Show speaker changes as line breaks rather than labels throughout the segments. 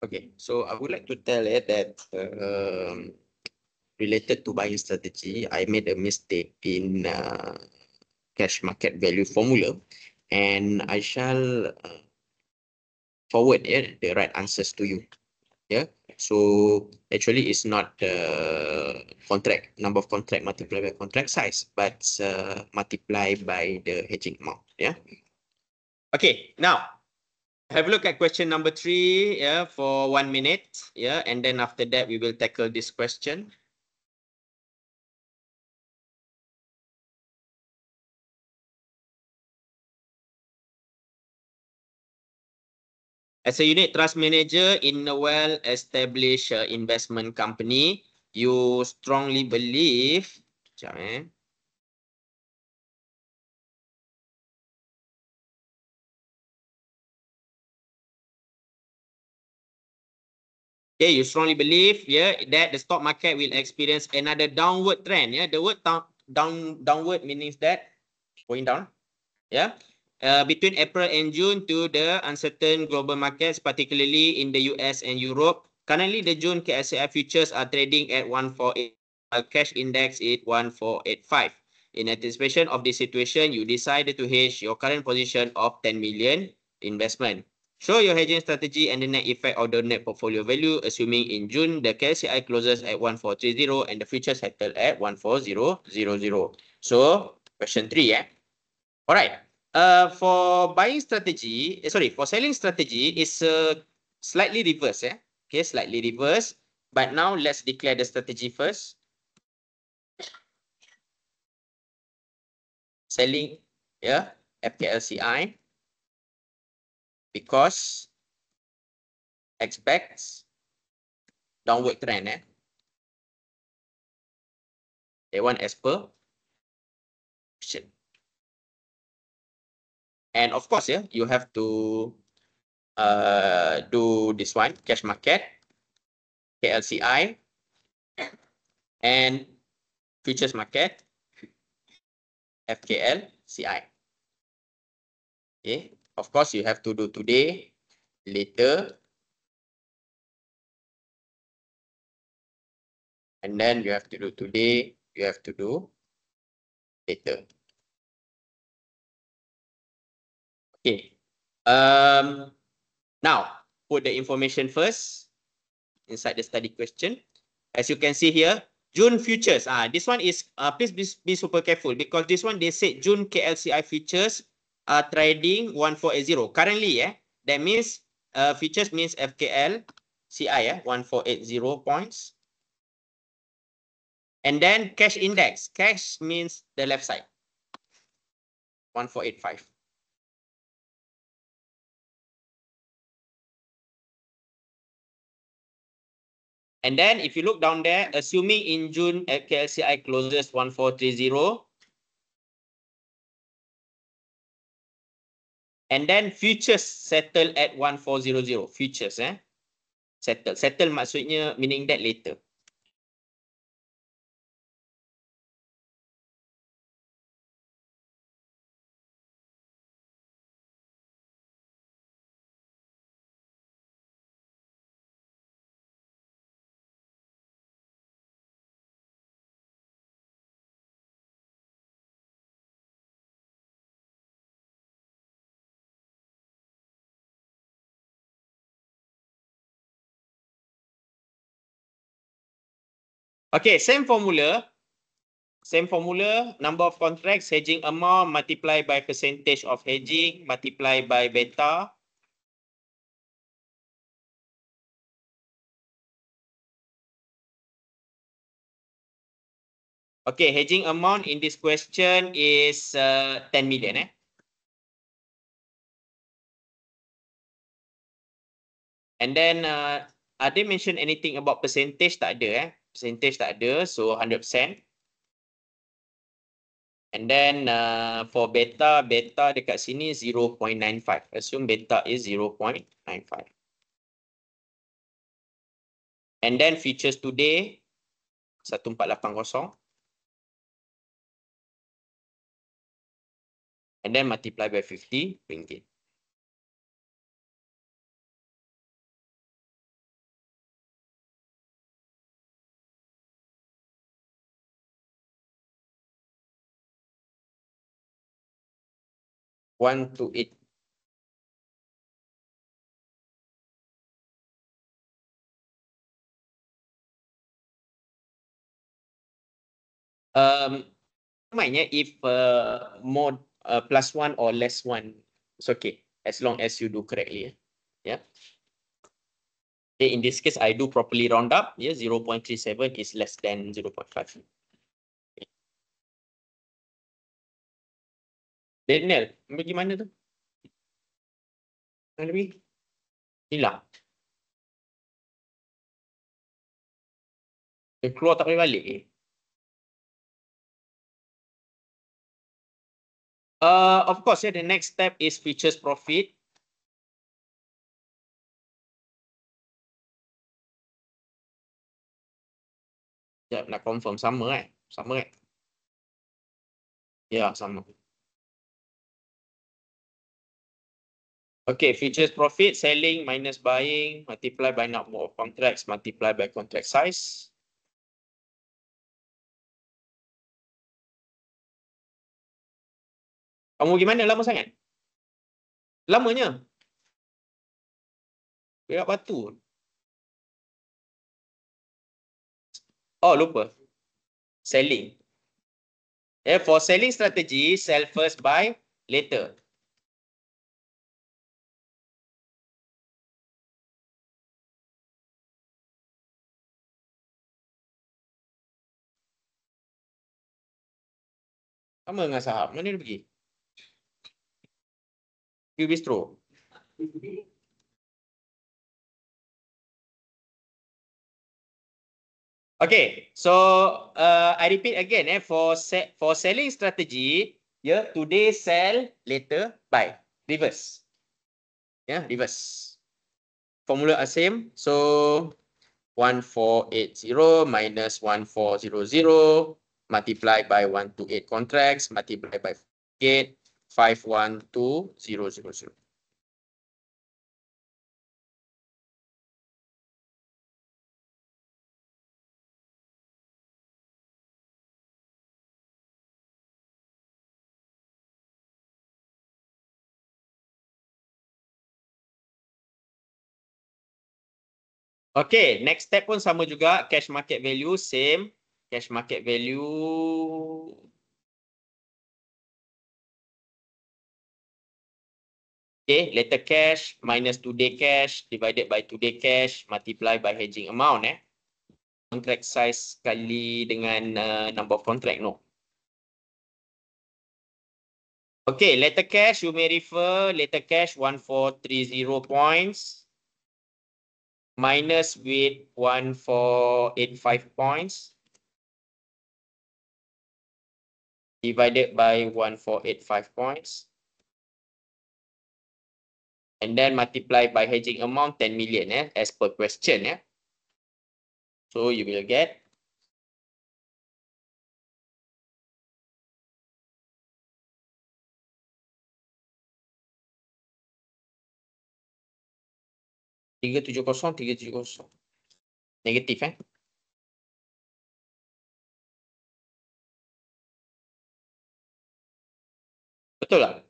Okay, so I would like to tell that related to buying strategy, I made a mistake in cash market value formula, and I shall forward the right answers to you. Yeah. So actually, it's not contract number of contract multiplied by contract size, but multiplied by the hedging amount. Yeah. Okay. Now have a look at question number 3. Yeah, for 1 minute. Yeah, and then after that we will tackle this question. As a unit trust manager in a well-established investment company, you strongly believe. Okay, you strongly believe, yeah, that the stock market will experience another downward trend. Yeah, the word downward means that going down. Yeah. Between April and June to the uncertain global markets, particularly in the US and Europe. Currently, the June KSCI futures are trading at 148, while cash index is 1485. In anticipation of this situation, you decided to hedge your current position of 10 million investment. Show your hedging strategy and the net effect of the net portfolio value, assuming in June the KSCI closes at 1430 and the futures settle at 14000. So, question 3, all right. For buying strategy, for selling strategy is slightly reverse, Okay, slightly reverse. But now let's declare the strategy first. Selling, FKLCI, because expects downward trend, That one as per question. And of course, you have to do this one, cash market, KLCI, and futures market, FKLCI. Okay, of course, you have to do today, later, and then you have to do today, you have to do later. Okay. Now, put the information first inside the study question. As you can see here, June futures. This one is, please be super careful because this one they said June KLCI futures are trading 1480. Currently, that means futures means FKL CI, 1480 points. And then cash index. Cash means the left side, 1485. And then if you look down there, assuming in June KLCI closes 1430, and then futures settle at 1400. Futures, settle. Settle maksudnya meaning that later. Okay, same formula. Same formula, number of contracts, hedging amount, multiplied by percentage of hedging, multiplied by beta. Okay, hedging amount in this question is 10 million. And then, are they mention anything about percentage? Tak ada, Percentage tak ada, so 100%. And then for beta dekat sini 0.95. Assume beta is 0.95. And then futures today 1480. And then multiply by 50 ringgit. 1 to 8. Mainnya if more +1 or less 1, it's okay as long as you do correctly. Yeah. Okay, in this case, I do properly round up. Yeah, 0.37 is less than 0.5. Daniel, pergi mana tu? Lebih hilang. Dia keluar tak boleh balik. Of course, yeah, the next step is futures profit. Sekejap, nak confirm sama kan? Sama kan? Ya, sama. Okay, futures profit, selling minus buying, multiply by number of contracts, multiply by contract size. Kamu gimana? Lama sangat? Lamanya? Berak batu. Oh, lupa. Selling. Yeah, for selling strategy, sell first, buy later. Sama dengan saham. Mana dia pergi? Q Bistro. Okay, so I repeat again. For selling strategy, yeah, today sell, later buy. Reverse. Yeah, reverse. Formula are same. So 1480 minus 1400 multiplied by 128 contracts multiplied by 8 512000. Okay, next step pun sama juga. Cash market value, same. Cash market value. Okay, later cash minus today cash divided by today cash multiply by hedging amount. Contract size kali dengan number of contract, no. Okay, later cash, you may refer later cash 1430 points. Minus with 1485 points divided by 1485 points and then multiply by hedging amount 10 million as per question. So you will get $370. Negatif Betul lah.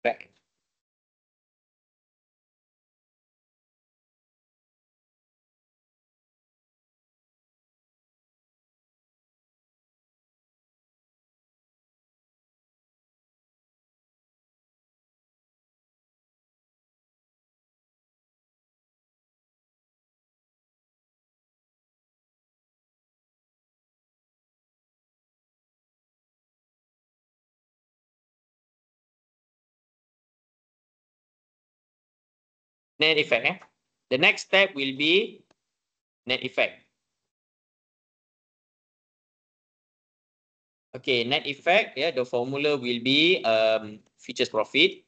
Back. Net effect. The next step will be net effect. Okay, net effect, the formula will be futures profit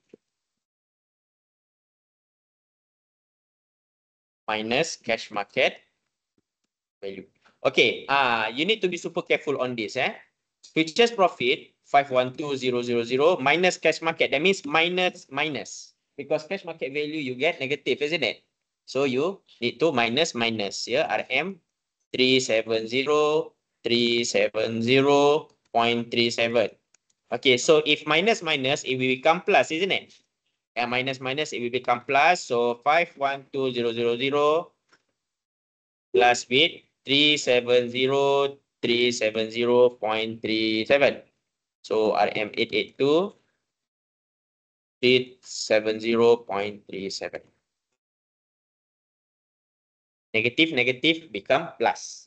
minus cash market value. Okay, you need to be super careful on this. Futures profit 512000 minus cash market. That means minus. Because cash market value you get negative, isn't it? So you need to minus. RM 370.37. Okay, so if minus minus, it will become plus, isn't it? And minus minus, it will become plus. So 512000 plus with 370,370.37. So RM 882 370.37. Negative negative become plus.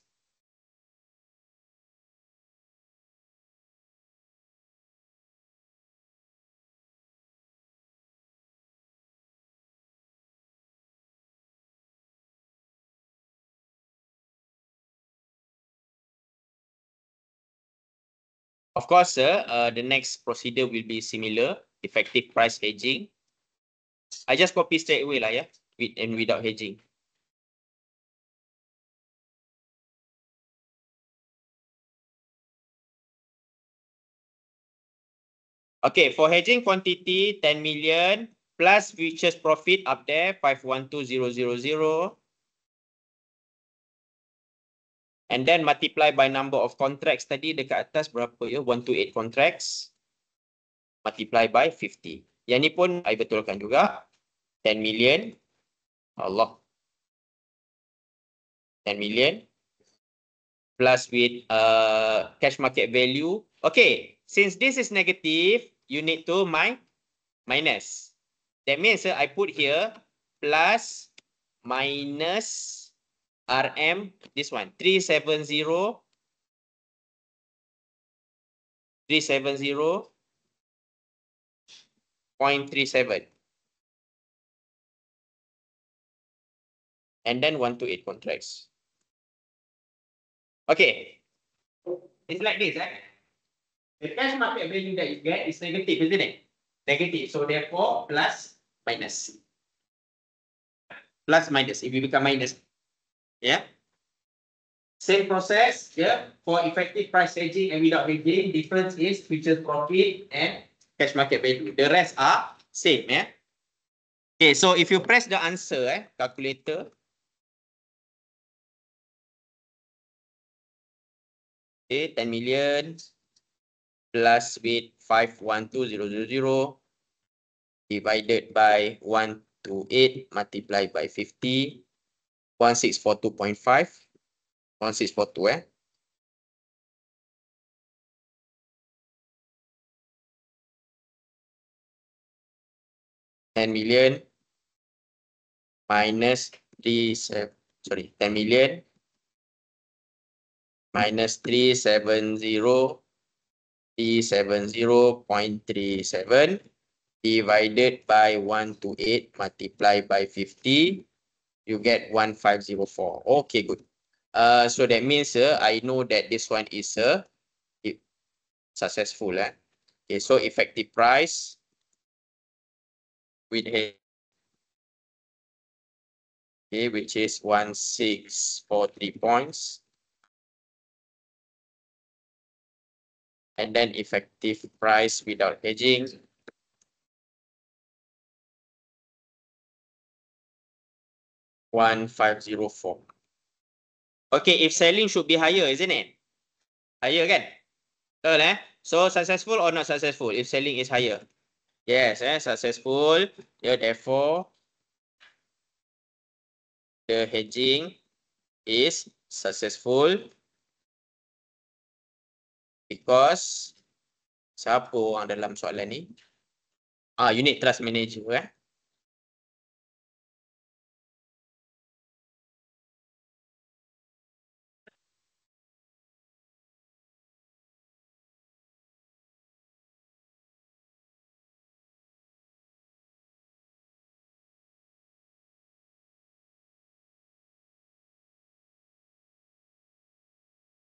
Of course, sir, the next procedure will be similar, effective price hedging. I just copy straight away lah, yeah, with and without hedging. Okay, for hedging quantity, 10 million plus futures profit up there, 512000. And then multiply by number of contracts tadi dekat atas berapa ya? 128 contracts. Multiply by 50. Yang ni pun I betulkan juga. 10 million. Allah. 10 million. Plus with cash market value. Okay. Since this is negative, you need to minus. That means I put here plus minus RM, this one, 370.37. And then 128 contracts. Okay. It's like this, eh? The cash market value that you get is negative, isn't it? Negative. So therefore, plus, minus. Plus, minus. If you become minus. Yeah. Same process, yeah. For effective price hedging and without hedging, difference is future profit and cash market value. The rest are same, yeah. Okay, so if you press the answer, calculator. Okay, 10 million plus with 512000 divided by 128 multiplied by 50, 1642.5, 1642, 10 million minus 10 million minus 370.37 divided by 128 multiplied by 50, you get 1504. Okay, good. So that means I know that this one is successful. Okay, so effective price with okay, which is 1643 points. And then effective price without hedging. $1,504. Okay, if selling should be higher, isn't it? Higher kan? Betul So successful or not successful if selling is higher? Yes, successful. Yeah, therefore the hedging is successful because siapa orang dalam soalan ni? Unit trust manager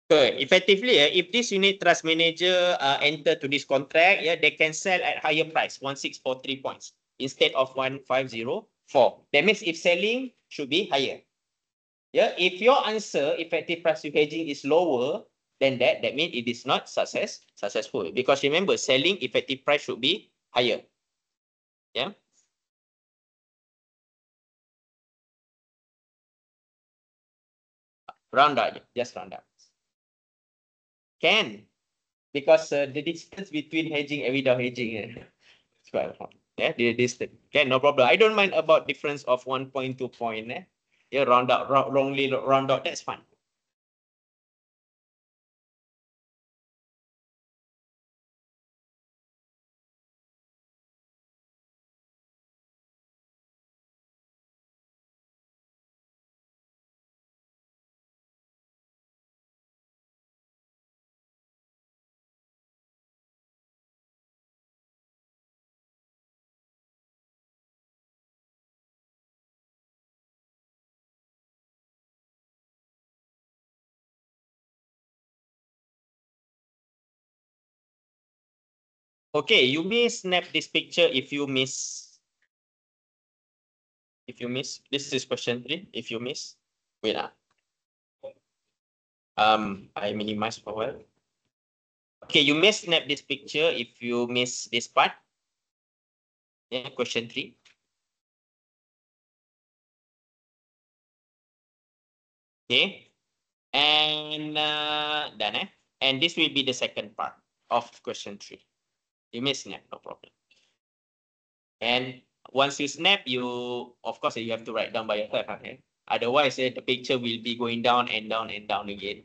Okay, effectively, if this unit trust manager enter to this contract, they can sell at higher price, 1643 points instead of 1504. That means if selling should be higher. If your answer effective price hedging is lower than that means it is not successful because remember selling effective price should be higher. Yeah. Round up, just round up. Can. because the distance between hedging and without hedging it's quite long. Yeah, the distance. Okay, no problem. I don't mind about difference of 1 point, 2 point. Yeah, round out, wrongly round out. That's fine. Okay, you may snap this picture if you miss. If you miss, this is question 3. If you miss, wait. I minimize for a while. Okay, you may snap this picture if you miss this part. Yeah, question 3. Okay, and done. And this will be the second part of question 3. You may snap, no problem. And once you snap, of course you have to write down by yourself. Okay? Otherwise, the picture will be going down and down and down again.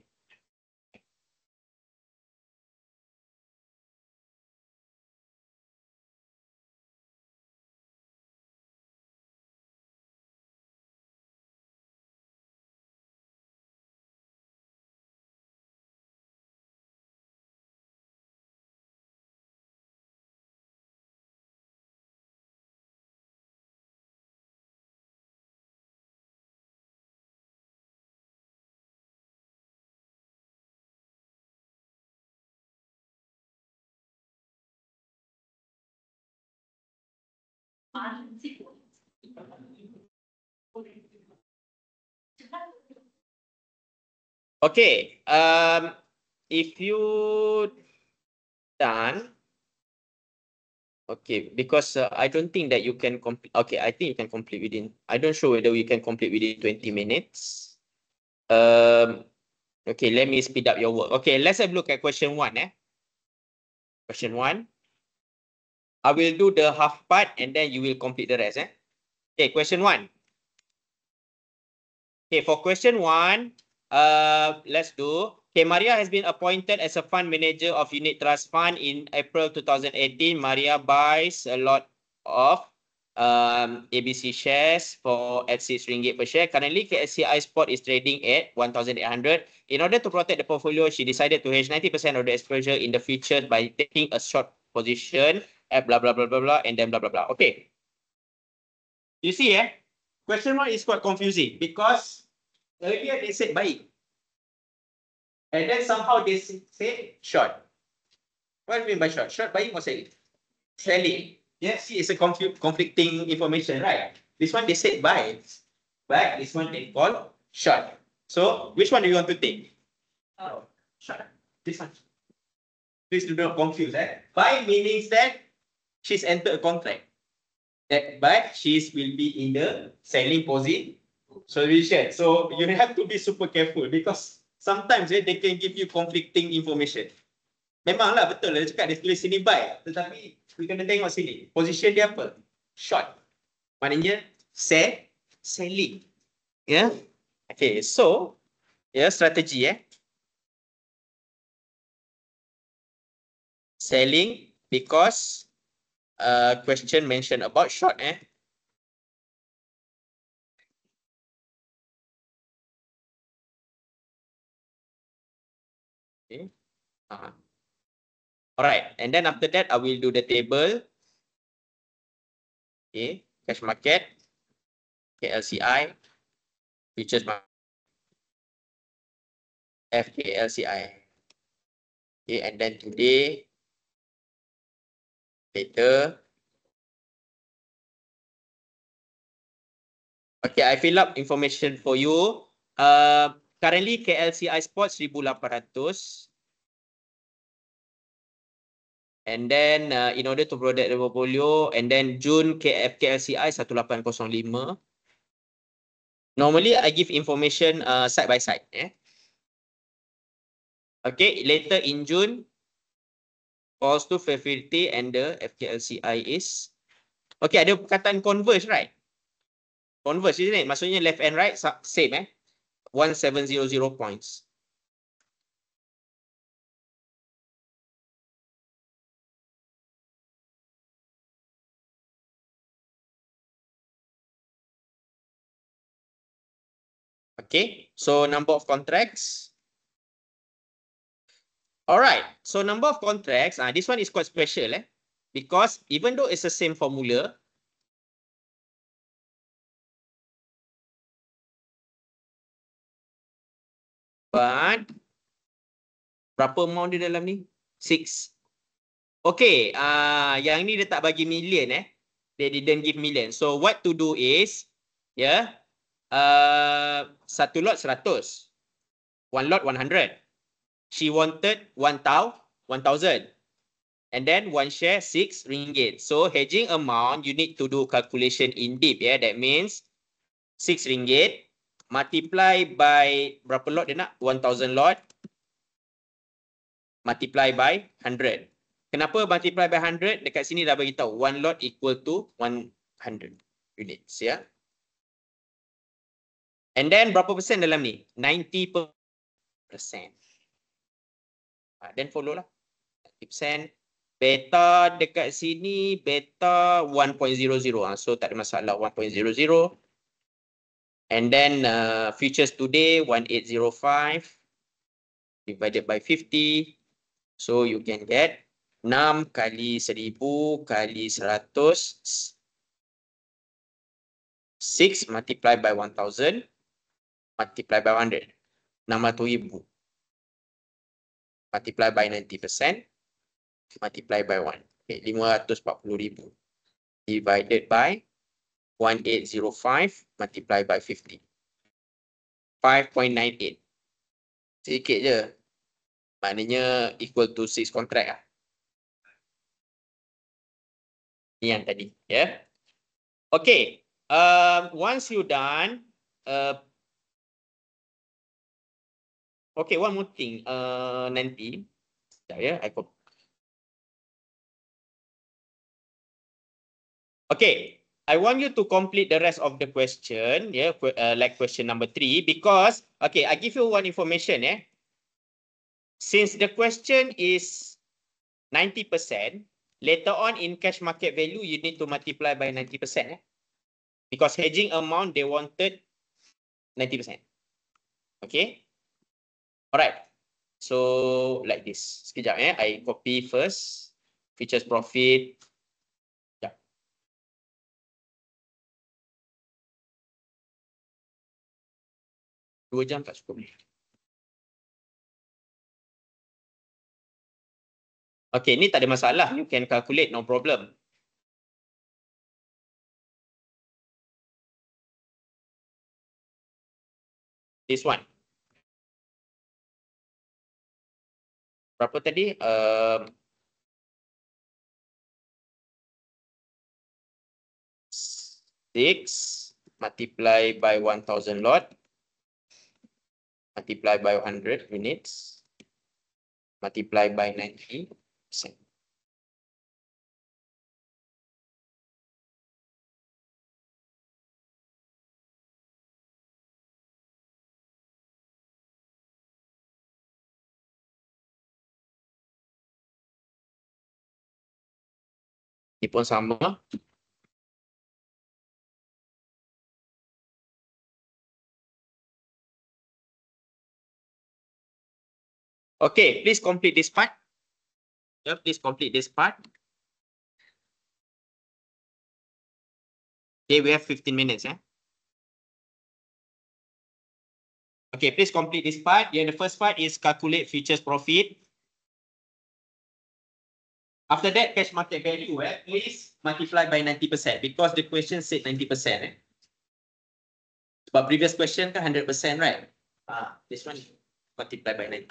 Okay. If you done, okay, because I don't think that you can complete. Okay, I think you can complete within. I don't sure whether we can complete within 20 minutes. Okay, let me speed up your work. Okay, let's have a look at question 1. Question 1. I will do the half part and then you will complete the rest. Okay, question 1. Okay, for question 1, let's do. Okay, Maria has been appointed as a fund manager of Unit Trust Fund in April 2018. Maria buys a lot of ABC shares at 6 ringgit per share. Currently, KSCI Spot is trading at 1,800. In order to protect the portfolio, she decided to hedge 90% of the exposure in the future by taking a short position at blah, blah, blah, blah, blah, and then blah, blah, blah. Okay. You see, question 1 is quite confusing because earlier they said buy. And then somehow they say short. What do you mean by short? Short buying or selling? Selling. Yeah, see, it's a conflicting information, right? This one they said buy, but this one they call short. So which one do you want to take? Oh, short. This one. Please do not confuse. Buy means that she's entered a contract. But she will be in the selling position. So you have to be super careful because sometimes they can give you conflicting information. Memanglah betul lah cakap dia tulis sini buy, tetapi kita kena tengok sini. Position dia apa? Short. Maknanya selling. Yeah. Okay, so strategi selling because question mentioned about short Okay. Alright, and then after that I will do the table. Okay, cash market, KLCI, futures market, FKLCI. Okay, and then today, later. Okay, I fill up information for you. Currently KLCI Spot 1,800. And then in order to protect the portfolio, and then June KLCI 1805. Normally I give information side by side. Okay, later in June false to facility and the FKLCI is okay, ada perkataan converge, right? Converge, isn't it? Maksudnya left and right same 1700 points. Okay, so number of contracts. Alright, so number of contracts, this one is quite special because even though it's the same formula, but berapa amount dia dalam ni? 6. Okay, yang ni dia tak bagi million They didn't give million. So what to do is, satu lot 100. One lot 100. She wanted 1,000. And then one share 6 ringgit. So hedging amount, you need to do calculation in deep. That means 6 ringgit multiply by berapa lot dia nak? 1,000 lot multiply by 100. Kenapa multiply by 100? Dekat sini dah bagi tahu one lot equal to 100 units And then berapa persen dalam ni? 90%. Then follow lah. 90%. Beta dekat sini beta 1.00. So tak ada masalah 1.00. And then futures today 1805 divided by 50. So you can get 6 kali 1000 kali 100. 6 multiplied by 1000 multiplied by 100. 600,000. Multiplied by 90%. Multiplied by 1. Okay, 540,000. Divided by 1805 multiplied by 50. 5.98. Sedikit je. Maknanya equal to 6 contract lah. Ni yang tadi. Okay. Once you done, okay, one more thing. Nanti, I copy. Okay, I want you to complete the rest of the question, like question number 3, because, okay, I give you one information, Since the question is 90%, later on in cash market value, you need to multiply by 90%, because hedging amount, they wanted 90%. Okay? Alright. So, like this. Sekejap, I copy first. Futures profit. 2 jam tak cukup. Okay, ni tak ada masalah. You can calculate, no problem. This one. Berapa tadi? 6 multiply by 1000 lot. Multiply by 100 units. Multiply by 90%. Ini pun sama. Okay, please complete this part. Please complete this part. Okay, we have 15 minutes. Okay, please complete this part. The first part is calculate futures profit. After that, cash market value, please multiply by 90% because the question said 90%. But previous question kan 100%, right? This one multiply by 90.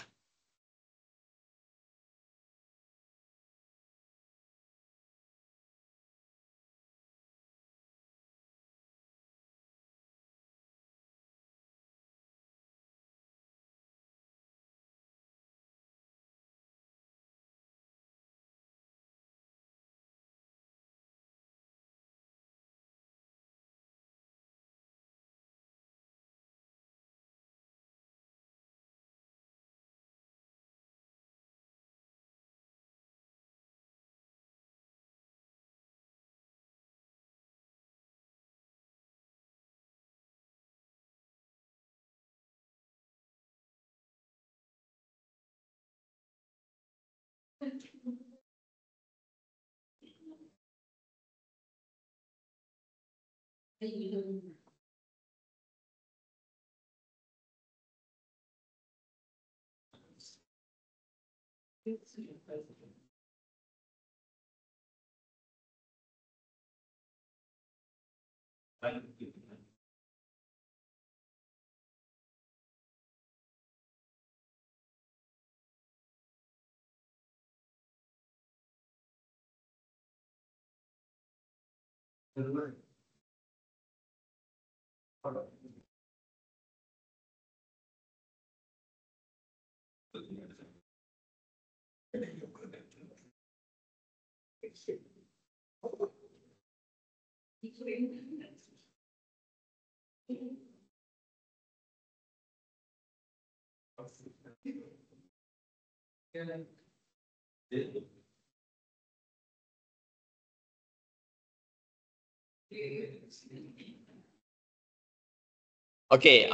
Okay,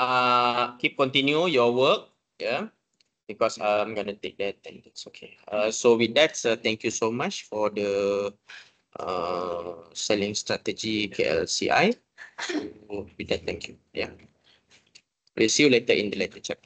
keep continue your work, yeah, because I'm gonna take that and it's okay. So with that, thank you so much for the selling strategy KLCI. So with that, thank you. Yeah, we'll see you later in the lecture.